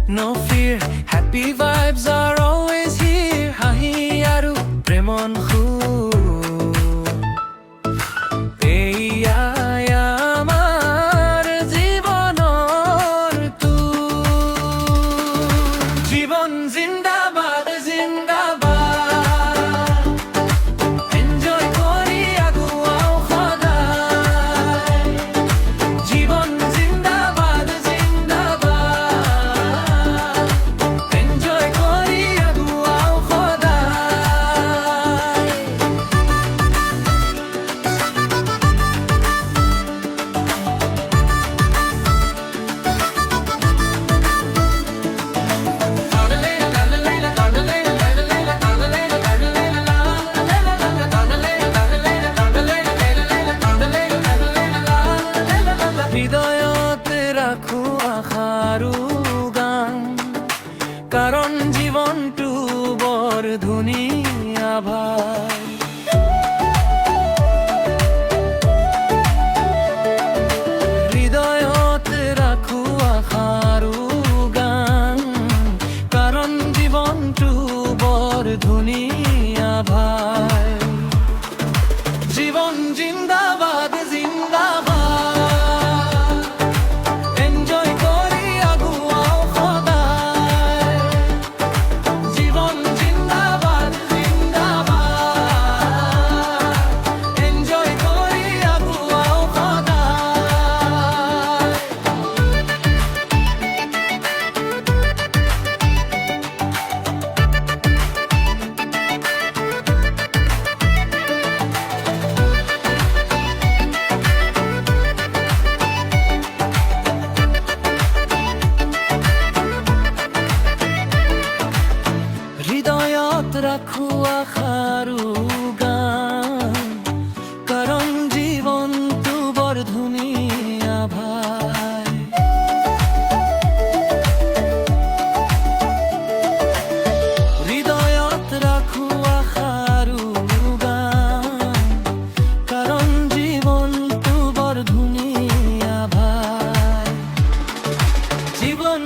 No fear, happy vibes are always here. Hahi aru premon khu. Ei amar jibanor tu. Jiban zindabad, zindabad. Enjoy kori aguao khoday. Jiban zindabad, zindabad. Enjoy kori aguao khoday. হৃদয়তে রাখো আশাৰো গান কাৰণ জীৱনটো বৰ ধুনীয়া ভাই হৃদয়তে ৰাখো আশাৰো গান কাৰণ জীৱনটো বৰ ধুনীয়া ভাই জীবন জিন্দাবাদ জিন্দাবাদ এনজয় করি আগুয়াও খোদায় জীবন জিন্দাবাদ জিন্দাবাদ এনজয় করি আগুয়াও খোদায় হৃদয়ত ৰাখো আশাৰো গান কাৰণ জীৱনটো বৰ ধুনীয়া ভাই হৃদয়ত ৰাখো আশাৰো গান কাৰণ জীৱনটো বৰ ধুনীয়া ভাই জীৱন